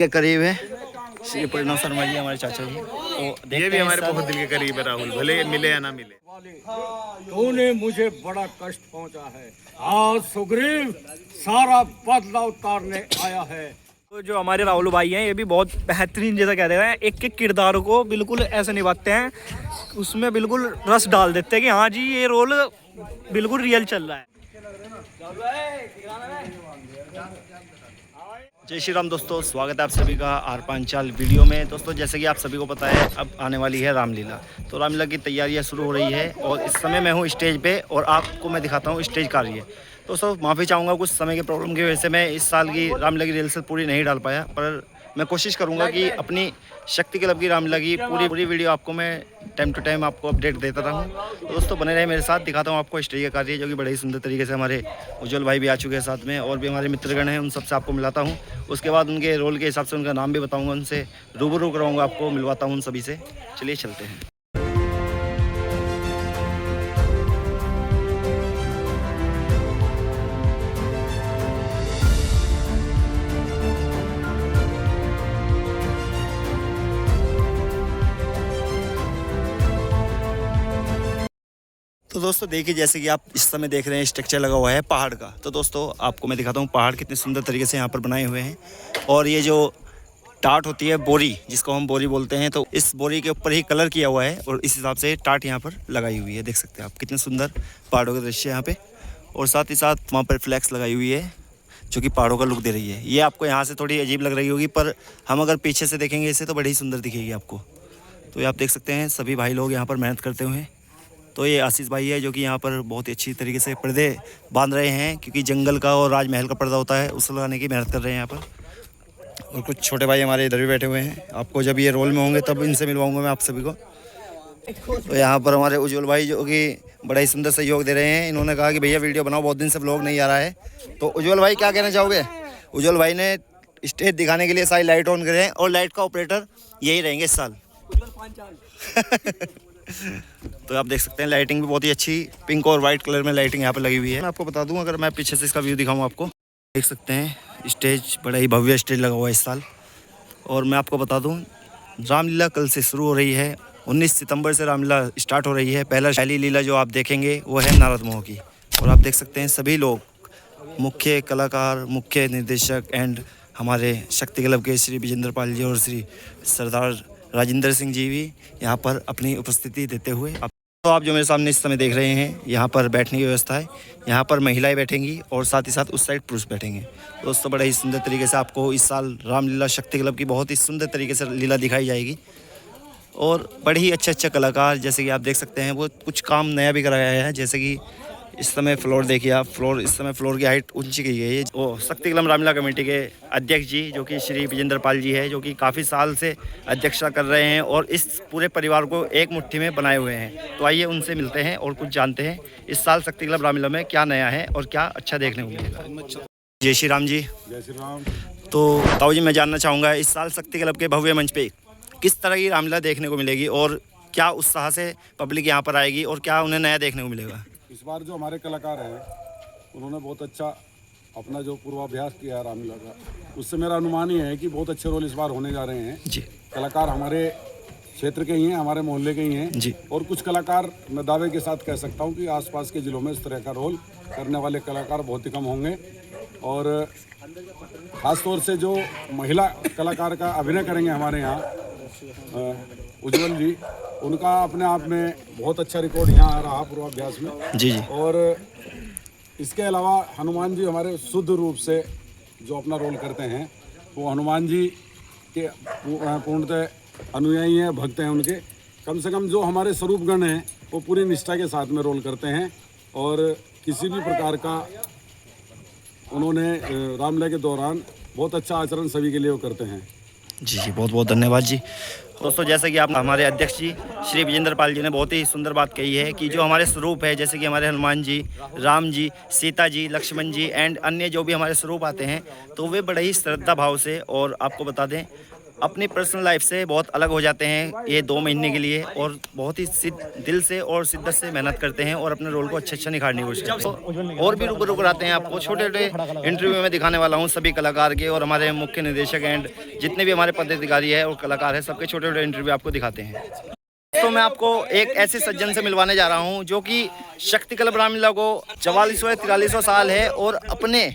के करीब है श्री प्रणव शर्मा जी, हमारे चाचा जी। तो ये भी हमारे बहुत दिल के करीब है राहुल, भले मिले या ना मिले। तूने मुझे बड़ा कष्ट पहुंचा है। आज सुग्रीव सारा बदला उतारने आया है। तो जो हमारे राहुल भाई हैं ये भी बहुत बेहतरीन, जैसा कह रहे हैं, एक एक किरदार को बिल्कुल ऐसे निभाते हैं, उसमें बिल्कुल रस डाल देते हैं कि हाँ जी ये रोल बिल्कुल रियल चल रहा है। जय श्री राम दोस्तों, स्वागत है आप सभी का आर पांचाल वीडियो में। दोस्तों जैसे कि आप सभी को पता है अब आने वाली है रामलीला, तो रामलीला की तैयारियां शुरू हो रही है और इस समय मैं हूं स्टेज पे और आपको मैं दिखाता हूं स्टेज कार्य। दोस्तों माफ़ी चाहूँगा, कुछ समय की प्रॉब्लम की वजह से मैं इस साल की रामलीला की रिहर्सल पूरी नहीं डाल पाया, पर मैं कोशिश करूँगा कि अपनी शक्ति क्लब की रामलीला की पूरी वीडियो आपको मैं टाइम टू टाइम आपको अपडेट देता रहूँ। तो दोस्तों बने रहे मेरे साथ, दिखाता हूँ आपको स्टेज का कार्य जो कि बड़े ही सुंदर तरीके से हमारे उज्जवल भाई भी आ चुके हैं साथ में, और भी हमारे मित्रगण हैं, उन सबसे आपको मिलाता हूँ। उसके बाद उनके रोल के हिसाब से उनका नाम भी बताऊँगा, उनसे रूबरू कराऊँगा, आपको मिलवाता हूँ उन सभी से। चलिए चलते हैं। तो दोस्तों देखिए, जैसे कि आप इस समय देख रहे हैं स्ट्रक्चर लगा हुआ है पहाड़ का। तो दोस्तों आपको मैं दिखाता हूँ पहाड़ कितने सुंदर तरीके से यहाँ पर बनाए हुए हैं, और ये जो टाट होती है बोरी, जिसको हम बोरी बोलते हैं, तो इस बोरी के ऊपर ही कलर किया हुआ है और इस हिसाब से टाट यहाँ पर लगाई हुई है। देख सकते हैं आप कितने सुंदर पहाड़ों के दृश्य यहाँ पे, और साथ ही साथ वहाँ पर फ्लैक्स लगाई हुई है जो कि पहाड़ों का लुक दे रही है। ये आपको यहाँ से थोड़ी अजीब लग रही होगी, पर हम अगर पीछे से देखेंगे इसे तो बड़ी ही सुंदर दिखेगी आपको। तो ये आप देख सकते हैं सभी भाई लोग यहाँ पर मेहनत करते हुए। तो ये आशीष भाई है जो कि यहाँ पर बहुत ही अच्छी तरीके से पर्दे बांध रहे हैं, क्योंकि जंगल का और राजमहल का पर्दा होता है उस लगाने की मेहनत कर रहे हैं यहाँ पर। और कुछ छोटे भाई हमारे इधर भी बैठे हुए हैं, आपको जब ये रोल में होंगे तब इनसे मिलवाऊंगा मैं आप सभी को। तो यहाँ पर हमारे उज्जवल भाई जो कि बड़ा ही सुंदर सहयोग दे रहे हैं, इन्होंने कहा कि भैया वीडियो बनाओ, बहुत दिन से व्लॉग नहीं आ रहा है। तो उज्जवल भाई क्या कहना चाहोगे? उज्जवल भाई ने स्टेज दिखाने के लिए सारी लाइट ऑन करे हैं, और लाइट का ऑपरेटर यही रहेंगे इस साल। तो आप देख सकते हैं लाइटिंग भी बहुत ही अच्छी पिंक और वाइट कलर में लाइटिंग यहाँ पे लगी हुई है। मैं आपको बता दूं, अगर मैं पीछे से इसका व्यू दिखाऊं आपको, देख सकते हैं स्टेज बड़ा ही भव्य स्टेज लगा हुआ है इस साल। और मैं आपको बता दूं रामलीला कल से शुरू हो रही है, 19 सितंबर से रामलीला स्टार्ट हो रही है। पहला शैली लीला जो आप देखेंगे वो है नारद मोह की, और आप देख सकते हैं सभी लोग, मुख्य कलाकार, मुख्य निर्देशक एंड हमारे शक्ति क्लब के श्री विजेंद्र पाल जी और श्री सरदार राजेंद्र सिंह जी भी यहाँ पर अपनी उपस्थिति देते हुए। तो आप जो मेरे सामने इस समय देख रहे हैं, यहाँ पर बैठने की व्यवस्था है। यहाँ पर महिलाएं बैठेंगी और साथ ही साथ उस साइड पुरुष बैठेंगे। दोस्तों बड़े ही सुंदर तरीके से आपको इस साल रामलीला शक्ति क्लब की बहुत ही सुंदर तरीके से लीला दिखाई जाएगी, और बड़े ही अच्छे कलाकार, जैसे कि आप देख सकते हैं, वो कुछ काम नया भी कराया है। जैसे कि इस समय फ्लोर देखिए आप, इस समय फ्लोर की हाइट ऊंची की गई है। वो शक्ति क्लब रामलीला कमेटी के अध्यक्ष जी जो कि श्री विजेंद्र पाल जी है, जो कि काफ़ी साल से अध्यक्षता कर रहे हैं और इस पूरे परिवार को एक मुट्ठी में बनाए हुए हैं। तो आइए उनसे मिलते हैं और कुछ जानते हैं इस साल शक्ति क्लब रामलीला में क्या नया है और क्या अच्छा देखने को मिलेगा। जय श्री राम जी। जय श्री राम। तो ताऊ जी, मैं जानना चाहूँगा इस साल शक्ति क्लब के भव्य मंच पे किस तरह की रामलीला देखने को मिलेगी, और क्या उत्साह से पब्लिक यहाँ पर आएगी, और क्या उन्हें नया देखने को मिलेगा? इस बार जो हमारे कलाकार हैं उन्होंने बहुत अच्छा अपना जो पूर्वाभ्यास किया है रामलीला का, उससे मेरा अनुमान ही है कि बहुत अच्छे रोल इस बार होने जा रहे हैं जी। कलाकार हमारे क्षेत्र के ही हैं, हमारे मोहल्ले के ही हैं जी। और कुछ कलाकार मैं दावे के साथ कह सकता हूं कि आसपास के जिलों में इस तरह का रोल करने वाले कलाकार बहुत ही कम होंगे। और ख़ासतौर से जो महिला कलाकार का अभिनय करेंगे हमारे यहाँ उज्जवल जी, उनका अपने आप में बहुत अच्छा रिकॉर्ड यहाँ रहा पूर्वाभ्यास में। जी जी। और इसके अलावा हनुमान जी हमारे शुद्ध रूप से जो अपना रोल करते हैं, वो हनुमान जी के पूर्णतः अनुयायी हैं, भक्त हैं उनके। कम से कम जो हमारे स्वरूपगण हैं वो पूरी निष्ठा के साथ में रोल करते हैं, और किसी भी प्रकार का उन्होंने रामलीला के दौरान बहुत अच्छा आचरण सभी के लिए वो करते हैं। जी जी, बहुत बहुत धन्यवाद जी। दोस्तों जैसे कि आप हमारे अध्यक्ष जी श्री विजेंद्र पाल जी ने बहुत ही सुंदर बात कही है कि जो हमारे स्वरूप है, जैसे कि हमारे हनुमान जी, राम जी, सीता जी, लक्ष्मण जी एंड अन्य जो भी हमारे स्वरूप आते हैं, तो वे बड़े ही श्रद्धा भाव से, और आपको बता दें अपनी पर्सनल लाइफ से बहुत अलग हो जाते हैं ये 2 महीने के लिए, और बहुत ही दिल से और शिद्दत से मेहनत करते हैं और अपने रोल को अच्छा निखारने की कोशिश करते हैं। और भी रूबरू कराते हैं आपको, छोटे छोटे इंटरव्यू में दिखाने वाला हूँ सभी कलाकार के, और हमारे मुख्य निर्देशक एंड जितने भी हमारे पदाधिकारी है और कलाकार है सबके छोटे छोटे इंटरव्यू आपको दिखाते हैं। तो मैं आपको एक ऐसे सज्जन से मिलवाने जा रहा हूँ जो कि शक्ति क्लब रामलीला को 4400 या 4300 साल है, और अपने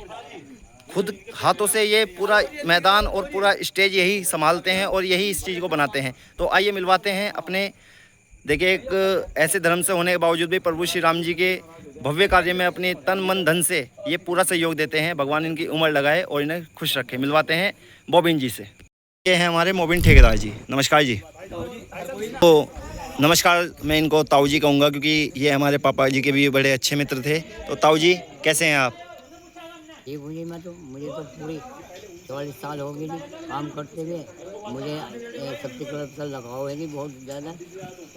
खुद हाथों से ये पूरा मैदान और पूरा स्टेज यही संभालते हैं और यही इस चीज़ को बनाते हैं। तो आइए मिलवाते हैं अपने, देखिए एक ऐसे धर्म से होने के बावजूद भी प्रभु श्री राम जी के भव्य कार्य में अपने तन मन धन से ये पूरा सहयोग देते हैं। भगवान इनकी उम्र लगाए और इन्हें खुश रखे। मिलवाते हैं मोबिन जी से। ये हैं हमारे मोबिन ठेकेदार जी। नमस्कार जी। तो नमस्कार, मैं इनको ताऊ जी कहूँगा क्योंकि ये हमारे पापा जी के भी बड़े अच्छे मित्र थे। तो ताऊ जी कैसे हैं आप? ये मुझे तो पूरी 44 साल हो गए जी काम करते हुए। मुझे शक्ति क्लब से लगाव है जी बहुत ज़्यादा,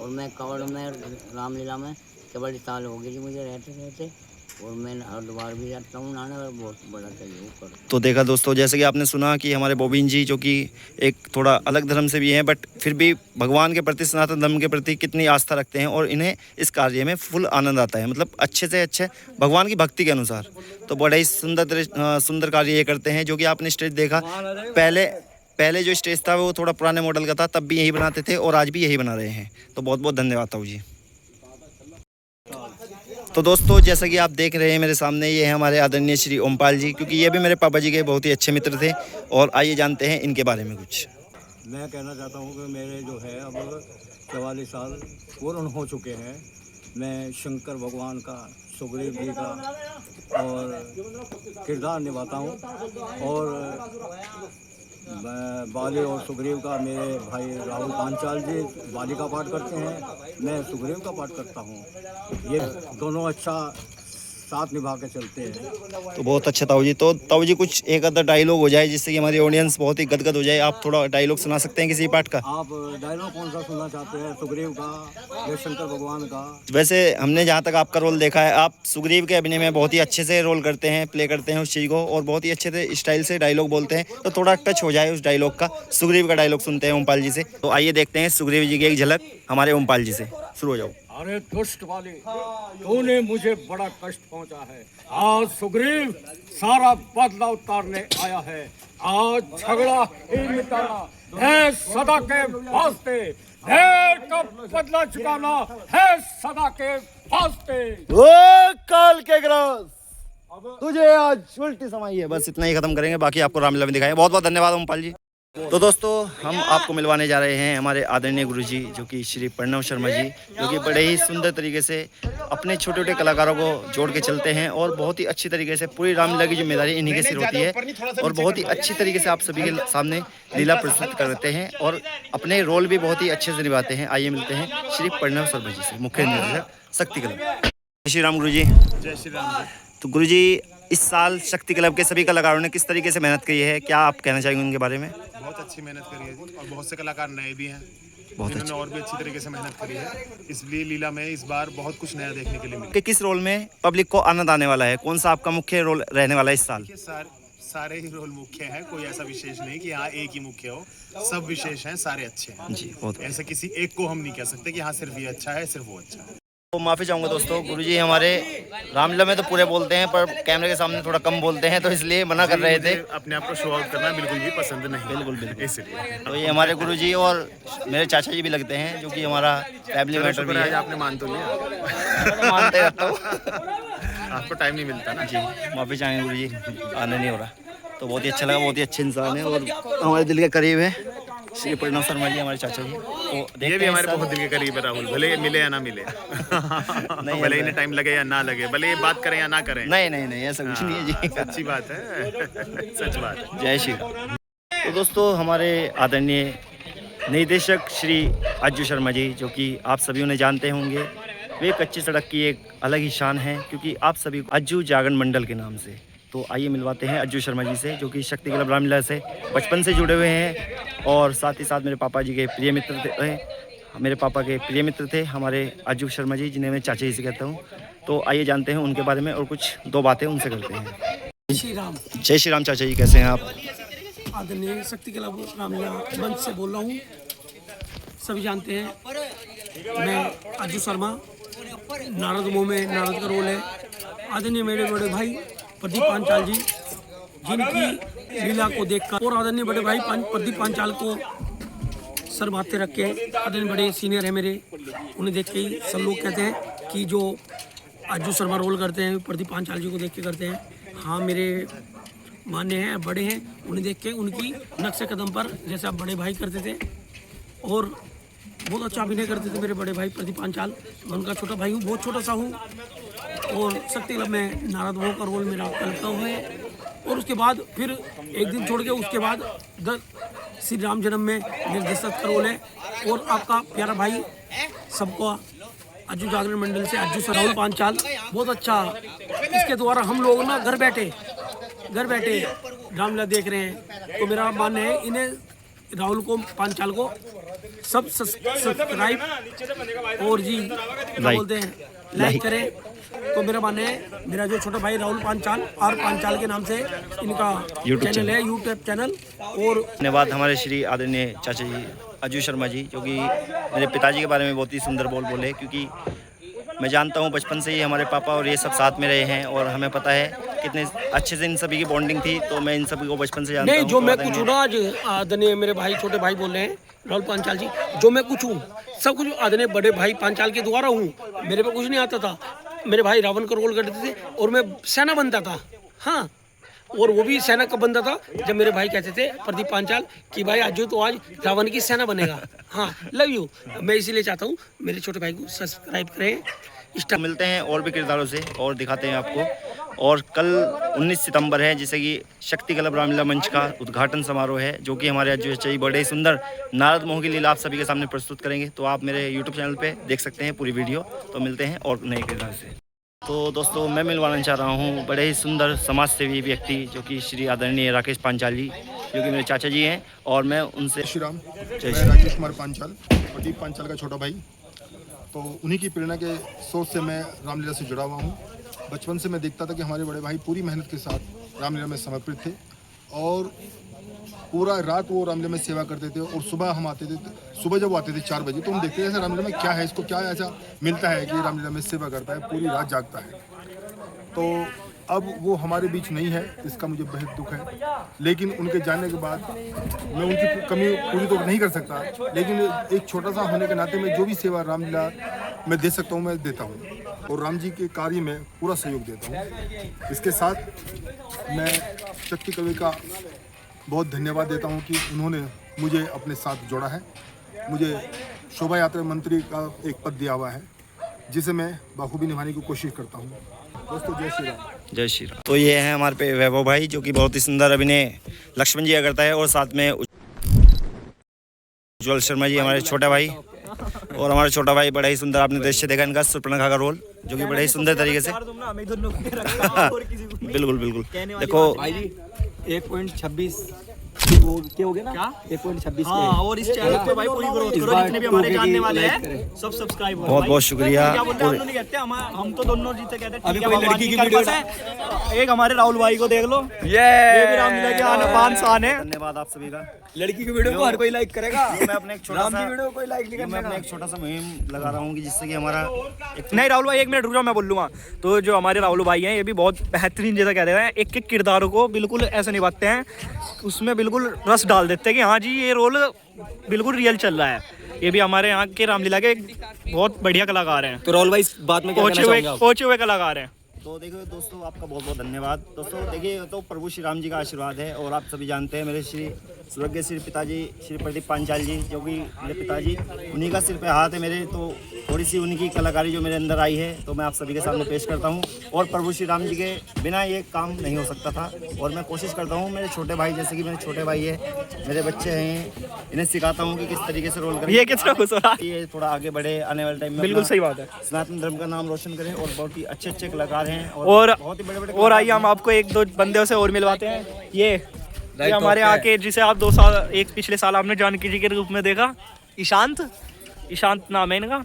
और मैं कवड़ में रामलीला में 44 साल हो गए जी मुझे रहते, और मैं हरिद्वार भी जाता हूँ नहाने, और बहुत बड़ा सहयोग करता हूँ। तो देखा दोस्तों, जैसे कि आपने सुना कि हमारे मोबिन जी जो कि एक थोड़ा अलग धर्म से भी हैं, बट फिर भी भगवान के प्रति, सनातन धर्म के प्रति कितनी आस्था रखते हैं, और इन्हें इस कार्य में फुल आनंद आता है, मतलब अच्छे से अच्छे भगवान की भक्ति के अनुसार। तो बड़ा ही सुंदर कार्य ये करते हैं। जो कि आपने स्टेज देखा, पहले जो स्टेज था वो थोड़ा पुराने मॉडल का था, तब भी यही बनाते थे और आज भी यही बना रहे हैं। तो बहुत बहुत धन्यवाद ताऊ जी। तो दोस्तों, जैसा कि आप देख रहे हैं मेरे सामने, ये है हमारे आदरणीय श्री ओमपाल जी, क्योंकि ये भी मेरे पापा जी के बहुत ही अच्छे मित्र थे। और आइए जानते हैं इनके बारे में कुछ। मैं कहना चाहता हूँ कि मेरे जो है अब 44 साल पूर्ण हो चुके हैं। मैं शंकर भगवान का, सुग्रीव जी का और किरदार निभाता हूँ, और बाली और सुग्रीव का मेरे भाई राहुल पांचाल जी बाली का पाठ करते हैं, मैं सुग्रीव का पाठ करता हूँ। ये दोनों अच्छा साथ निभा के चलते हैं। तो बहुत अच्छा ताऊ जी। तो ताऊ जी कुछ एक आधा डायलॉग हो जाए जिससे कि हमारी ऑडियंस बहुत ही गदगद हो जाए। आप थोड़ा डायलॉग सुना सकते हैं किसी पार्ट का? आप डायलॉग कौन सा सुनना चाहते हैं, सुग्रीव का या शंकर भगवान का? वैसे हमने जहाँ तक आपका रोल देखा है, आप सुग्रीव के अभिनय में बहुत ही अच्छे से रोल करते हैं, प्ले करते हैं उस चीज़ को, और बहुत ही अच्छे से स्टाइल से डायलॉग बोलते हैं। तो थोड़ा टच हो जाए उस डायलॉग का, सुग्रीव का डायलॉग सुनते हैं ओमपाल जी से। तो आइए देखते हैं सुग्रीव जी की एक झलक हमारे ओमपाल जी से। शुरू हो जाओ। अरे दुष्ट वाले, तूने मुझे बड़ा कष्ट पहुंचा है। आज सुग्रीव सारा बदला उतारने आया है। आज झगड़ा ही मिटाना है सदा के वास्ते, देर का बदला चुकाना है सदा के वास्ते। ओ काल के ग्रास, तुझे आज उल्टी समाई है। बस इतना ही खत्म करेंगे, बाकी आपको रामलीला में दिखाएंगे। बहुत बहुत धन्यवाद ओमपाल जी। तो दोस्तों, हम आपको मिलवाने जा रहे हैं हमारे आदरणीय गुरुजी जो कि श्री प्रणव शर्मा जी, जो कि बड़े ही सुंदर तरीके से अपने छोटे छोटे कलाकारों को जोड़ के चलते हैं, और बहुत ही अच्छी तरीके से पूरी रामलीला की जिम्मेदारी इन्हीं के सिर होती है, और बहुत ही अच्छी तरीके से आप सभी के सामने लीला प्रस्तुत करते हैं और अपने रोल भी बहुत ही अच्छे से निभाते हैं। आइए मिलते हैं श्री प्रणव शर्मा जी से, मुख्य निर्देशक शक्ति क्लब। जय श्री राम गुरु जी। जय श्री राम। तो गुरु जी, इस साल शक्ति क्लब के सभी कलाकारों ने किस तरीके से मेहनत की है, क्या आप कहना चाहेंगे उनके बारे में? बहुत अच्छी मेहनत करी है जी, और बहुत से कलाकार नए भी हैं जिन्होंने और भी अच्छी तरीके से मेहनत करी है। इसलिए लीला में इस बार बहुत कुछ नया देखने के लिए मिला। कि किस रोल में पब्लिक को आनंद आने वाला है, कौन सा आपका मुख्य रोल रहने वाला है इस साल? सारे ही रोल मुख्य हैं, कोई ऐसा विशेष नहीं कि हाँ एक ही मुख्य हो, सब विशेष हैं, सारे अच्छे हैं जी। बहुत ऐसा किसी एक को हम नहीं कह सकते कि हाँ सिर्फ ये अच्छा है, सिर्फ वो अच्छा है। तो माफ़ी चाहूँगा दोस्तों, गुरुजी हमारे रामलीला में तो पूरे बोलते हैं पर कैमरे के सामने थोड़ा कम बोलते हैं, तो इसलिए मना कर रहे थे। अपने आप को शो आउट करना बिल्कुल भी पसंद नहीं। बिल्कुल इसलिए तो ये हमारे गुरुजी और मेरे चाचा जी भी लगते हैं, जो कि हमारा फैमिली मैटर भी है। आपने मान तो लिया। मानते रहता हूँ। आपको टाइम नहीं मिलता ना जी, माफ़ी चाहेंगे गुरुजी, आना नहीं हो रहा। तो बहुत ही अच्छा लगा, बहुत ही अच्छे इंसान है और हमारे दिल के करीब है श्री प्रणव शर्मा जी, हमारे चाचा जी। तो ये भी हमारे बहुत दिल के करीब है राहुल, भले मिले या ना मिले। भले इन्हें टाइम लगे या ना लगे, भले ये बात करें या ना करें। नहीं ऐसा कुछ नहीं है जी। सच्ची बात है, सच बात। जय श्री राम। तो दोस्तों, हमारे आदरणीय निर्देशक श्री अज्जू शर्मा जी, जो कि आप सभी उन्हें जानते होंगे, वे कच्ची सड़क की एक अलग ही शान है, क्योंकि आप सभी अज्जू जागरण मंडल के नाम से। तो आइए मिलवाते हैं अज्जू शर्मा जी से, जो कि शक्ति क्लब रामलीला से बचपन से जुड़े हुए हैं, और साथ ही साथ मेरे पापा जी के प्रिय मित्र थे। मेरे पापा के प्रिय मित्र थे हमारे अज्जू शर्मा जी, जिन्हें मैं चाचा जी से कहता हूँ। तो आइए जानते हैं उनके बारे में और कुछ दो बातें उनसे करते हैं। श्री राम। जय श्री राम चाचा जी, कैसे हैं आप? आदरणीय शक्ति क्लब रामलीला मंच से बोल रहा हूँ। सभी जानते हैं मैं अज्जू शर्मा, नारद मुंह में नारद का रोल है। आदरणीय मेरे बड़े भाई प्रदीप पांचाल जी, जिनकी लीला को देखकर, और आदरणीय बड़े भाई प्रदीप पांचाल को सर माथे रख के, आदरणीय बड़े सीनियर है मेरे, उन्हें देख के ही सब लोग कहते हैं कि जो अज्जू शर्मा रोल करते हैं प्रदीप पांचाल जी को देख के करते हैं। हाँ, मेरे मान्य हैं, बड़े हैं, उन्हें देख के उनकी नक्शे कदम पर जैसे आप बड़े भाई करते थे और बहुत अच्छा अभिनय करते थे मेरे बड़े भाई प्रदीप पांचाल। मैं उनका छोटा भाई हूँ, बहुत छोटा सा हूँ, और शक्ति क्लब में नारद वो का रोल मेरा करता हुआ है। और उसके बाद फिर एक दिन छोड़ के उसके बाद श्री राम जन्म में निर्देशक का रोल है। और आपका प्यारा भाई सबको अज्जू जागरण मंडल से अज्जू सर राहुल पांचाल, बहुत अच्छा, इसके द्वारा हम लोग ना घर बैठे रामलीला देख रहे हैं। तो मेरा मानना है इन्हें राहुल को पांचाल को सब सब्सक्राइब और जी क्या बोलते हैं लाइक करें। तो मेरा मानना है मेरा जो छोटा भाई राहुल पांचाल और पांचाल के नाम से इनका चैनल है, यूट्यूब चैनल। और धन्यवाद हमारे श्री आदरणीय चाचा जी अज्जू शर्मा जी, जो कि मेरे पिताजी के बारे में बहुत ही सुंदर बोले, क्योंकि मैं जानता हूँ बचपन से ही हमारे पापा और ये सब साथ में रहे हैं और हमें पता है कितने अच्छे से इन सभी की बॉन्डिंग थी। तो मैं इन सभी को बचपन से जानता हूँ। नहीं, जो मैं कुछ हूँ ना, आज आदरणीय मेरे भाई छोटे भाई बोल रहे हैं राहुल पांचाल जी, जो मैं कुछ हूँ सब कुछ आदरणीय बड़े भाई पांचाल के द्वारा हूँ। मेरे पे कुछ नहीं आता था। मेरे भाई रावण का रोल करते थे और मैं सेना बनता था। हाँ, और वो भी सेना कब बनता था जब मेरे भाई कहते थे प्रदीप पांचाल कि भाई अज्जू तो आज रावण की सेना बनेगा। हाँ, लव यू। मैं इसीलिए चाहता हूँ मेरे छोटे भाई को सब्सक्राइब करें। मिलते हैं और भी किरदारों से और दिखाते हैं आपको। और कल 19 सितंबर है, जिसे कि शक्ति क्लब रामलीला मंच का उद्घाटन समारोह है, जो कि हमारे अज्जू चाचा जी बड़े ही सुंदर नारद मोह की लीला आप सभी के सामने प्रस्तुत करेंगे। तो आप मेरे यूट्यूब चैनल पे देख सकते हैं पूरी वीडियो। तो मिलते हैं और नए किरदार से। तो दोस्तों, मैं मिलवाना चाह रहा हूँ बड़े ही सुंदर समाज सेवी व्यक्ति, जो कि श्री आदरणीय राकेश पांचाल जी, जो कि मेरे चाचा जी हैं। और मैं उनसे श्री राम, मैं राकेश कुमार पांचाल, प्रदीप पांचाल का छोटा भाई। तो उन्हीं की प्रेरणा के सोच से मैं रामलीला से जुड़ा हुआ हूँ। बचपन से मैं देखता था कि हमारे बड़े भाई पूरी मेहनत के साथ रामलीला में समर्पित थे और पूरा रात वो रामलीला में सेवा करते थे। और सुबह हम आते थे, सुबह जब वो आते थे 4 बजे, तो हम देखते थे ऐसा रामलीला में क्या है, इसको क्या ऐसा मिलता है कि रामलीला में सेवा करता है, पूरी रात जागता है। तो अब वो हमारे बीच नहीं है, इसका मुझे बेहद दुख है। लेकिन उनके जाने के बाद मैं उनकी कमी पूरी तो नहीं कर सकता, लेकिन एक छोटा सा होने के नाते मैं जो भी सेवा रामलीला में दे सकता हूँ मैं देता हूँ, और राम जी के कार्य में पूरा सहयोग देता हूँ। इसके साथ मैं शक्ति कवि का बहुत धन्यवाद देता हूँ कि उन्होंने मुझे अपने साथ जोड़ा है। मुझे शोभा यात्रा मंत्री का एक पद दिया हुआ है, जिसे मैं बखूबी निभाने की कोशिश करता हूँ। दोस्तों, जय श्री राम। जय श्री राम। तो ये है हमारे पे वैभव भाई, जो कि बहुत ही सुंदर अभिनय लक्ष्मण जी का करता है, और साथ में उज्ज्वल शर्मा जी हमारे छोटे भाई, और हमारा छोटा भाई बड़ा ही सुंदर, आपने दृश्य देखा इनका सुपर्णखा का रोल, जो कि बड़े ही सुंदर तरीके से बिल्कुल बिल्कुल। देखो 1.26 क्या हो गया ना, 1.26। हाँ, और इस चैनल पे भाई पूरी ग्रोथ करो, जितने भी हमारे जानने वाले हैं सब सब्सक्राइब करो। बहुत बहुत शुक्रिया। क्या बोलते हैं, हम लोग नहीं कहते, हम तो दोनों जीते कहते हैं। अभी कोई लड़की की वीडियो है, एक हमारे राहुल भाई को देख लो, ये भी रामलीला के आन शान है। धन्यवाद आप सभी का। लड़की की वीडियो को हर कोई लाइक करेगा। मैं अपने एक छोटा सा वीडियो कोई लाइक नहीं करना, मैं अपने एक छोटा सा मुहिम लगा रहा हूँ कि जिससे कि हमारा नहीं, राहुल भाई 1 मिनट रुक जाओ, मैं बोल लूँगा। तो जो हमारे राहुल भाई हैं, ये भी बहुत बेहतरीन जैसा कहते हैं, एक एक किरदारों को बिल्कुल ऐसे निभाते हैं, उसमें बिल्कुल रस डाल देते हैं कि हाँ जी ये रोल बिल्कुल रियल चल रहा है। ये भी हमारे यहाँ के रामलीला के बहुत बढ़िया कलाकार हैं। तो राहुल भाई इस बात में पहुंचे हुए कलाकार हैं। तो देखो दोस्तों, आपका बहुत बहुत धन्यवाद। दोस्तों देखिए, तो प्रभु श्री राम जी का आशीर्वाद है, और आप सभी जानते हैं मेरे स्वर्गीय श्री पिताजी श्री प्रदीप पांचाल जी, जो कि मेरे पिताजी, उन्हीं का सिर पे हाथ है मेरे। तो थोड़ी सी उनकी कलाकारी जो मेरे अंदर आई है, तो मैं आप सभी के सामने पेश करता हूँ। और प्रभु श्री राम जी के बिना ये काम नहीं हो सकता था, और मैं कोशिश करता हूँ मेरे छोटे भाई, जैसे कि मेरे छोटे भाई है, मेरे बच्चे हैं, इन्हें सिखाता हूँ कि किस तरीके से रोल करें, ये कितना खुश हो रहा है, ये थोड़ा आगे बढ़े, आने वाले टाइम में बिल्कुल सही बात है, सनातन धर्म का नाम रोशन करें, और बहुत ही अच्छे अच्छे कलाकार हैं, और बहुत ही बड़े बड़े। और आइए हम आपको 1-2 बंदों से और मिलवाते हैं। ये हमारे आके, जिसे आप 2 साल, एक पिछले साल आपने जानकी जी के रूप में देखा, ईशांत नाम है इनका।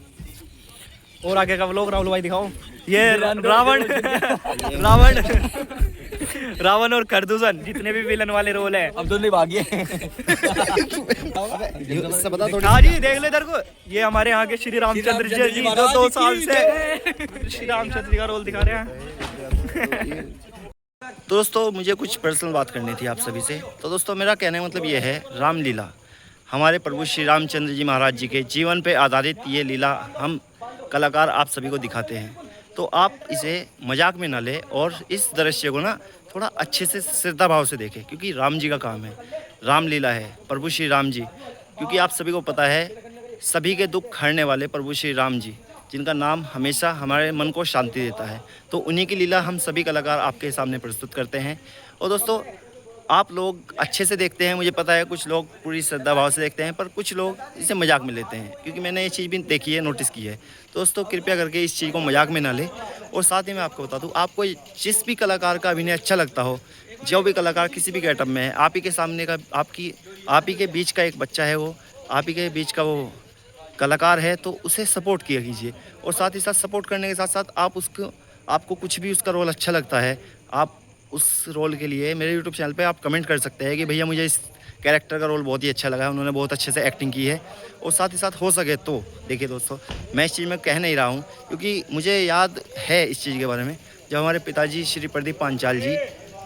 और आगे का व्लॉग राहुल भाई दिखाओ। ये रावण रावण रावण और खरदूषण जितने भी विलन वाले रोल है अब दोनों भागिए। हाँ जी देख लो इधर को, ये हमारे यहाँ के श्री रामचंद्र जी जो 2 साल से श्री रामचंद्र जी का रोल दिखा रहे हैं। दोस्तों मुझे कुछ पर्सनल बात करनी थी आप सभी से। तो दोस्तों मेरा कहने का मतलब ये है, रामलीला हमारे प्रभु श्री रामचंद्र जी महाराज जी के जीवन पे आधारित ये लीला हम कलाकार आप सभी को दिखाते हैं। तो आप इसे मजाक में ना लें और इस दृश्य को ना थोड़ा अच्छे से श्रद्धा भाव से देखें, क्योंकि राम जी का काम है, रामलीला है, प्रभु श्री राम जी। क्योंकि आप सभी को पता है सभी के दुख हरने वाले प्रभु श्री राम जी, जिनका नाम हमेशा हमारे मन को शांति देता है, तो उन्हीं की लीला हम सभी कलाकार आपके सामने प्रस्तुत करते हैं। और दोस्तों आप लोग अच्छे से देखते हैं, मुझे पता है कुछ लोग पूरी श्रद्धा भाव से देखते हैं, पर कुछ लोग इसे मजाक में लेते हैं, क्योंकि मैंने ये चीज़ भी देखी है, नोटिस की है। दोस्तों कृपया करके इस चीज़ को मजाक में ना लें। और साथ ही मैं आपको बता दूं, आपको जिस भी कलाकार का अभिनय अच्छा लगता हो, जो भी कलाकार किसी भी गेटअप में है, आप ही के सामने का आप ही के बीच का एक बच्चा है, वो आप ही के बीच का वो कलाकार है, तो उसे सपोर्ट किया कीजिए। और साथ ही साथ सपोर्ट करने के साथ साथ आपको कुछ भी उसका रोल अच्छा लगता है, आप उस रोल के लिए मेरे यूट्यूब चैनल पे आप कमेंट कर सकते हैं कि भैया मुझे इस कैरेक्टर का रोल बहुत ही अच्छा लगा है, उन्होंने बहुत अच्छे से एक्टिंग की है। और साथ ही साथ हो सके तो देखिए दोस्तों, मैं इस चीज़ में कह नहीं रहा हूँ, क्योंकि मुझे याद है इस चीज़ के बारे में, जब हमारे पिताजी श्री प्रदीप पांचाल जी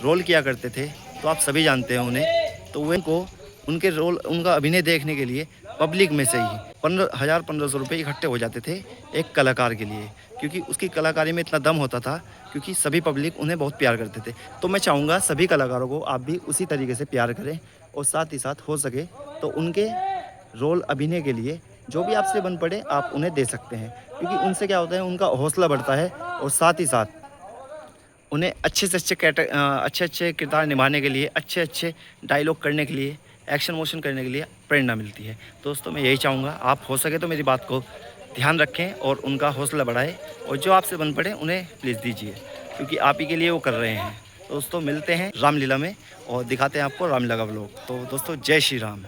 रोल किया करते थे, तो आप सभी जानते हैं उन्हें, तो उनको उनके रोल उनका अभिनय देखने के लिए पब्लिक में से ही 1500 रुपये इकट्ठे हो जाते थे एक कलाकार के लिए, क्योंकि उसकी कलाकारी में इतना दम होता था, क्योंकि सभी पब्लिक उन्हें बहुत प्यार करते थे। तो मैं चाहूँगा सभी कलाकारों को आप भी उसी तरीके से प्यार करें, और साथ ही साथ हो सके तो उनके रोल अभिनय के लिए जो भी आपसे बन पड़े आप उन्हें दे सकते हैं, क्योंकि उनसे क्या होता है, उनका हौसला बढ़ता है, और साथ ही साथ उन्हें अच्छे से अच्छे किरदार निभाने के लिए, अच्छे डायलॉग करने के लिए, एक्शन मोशन करने के लिए प्रेरणा मिलती है। दोस्तों मैं यही चाहूँगा आप हो सके तो मेरी बात को ध्यान रखें और उनका हौसला बढ़ाएं, और जो आपसे बन पड़े उन्हें प्लीज़ दीजिए, क्योंकि आप ही के लिए वो कर रहे हैं। दोस्तों मिलते हैं रामलीला में और दिखाते हैं आपको रामलीला का व्लॉग। तो दोस्तों जय श्री राम।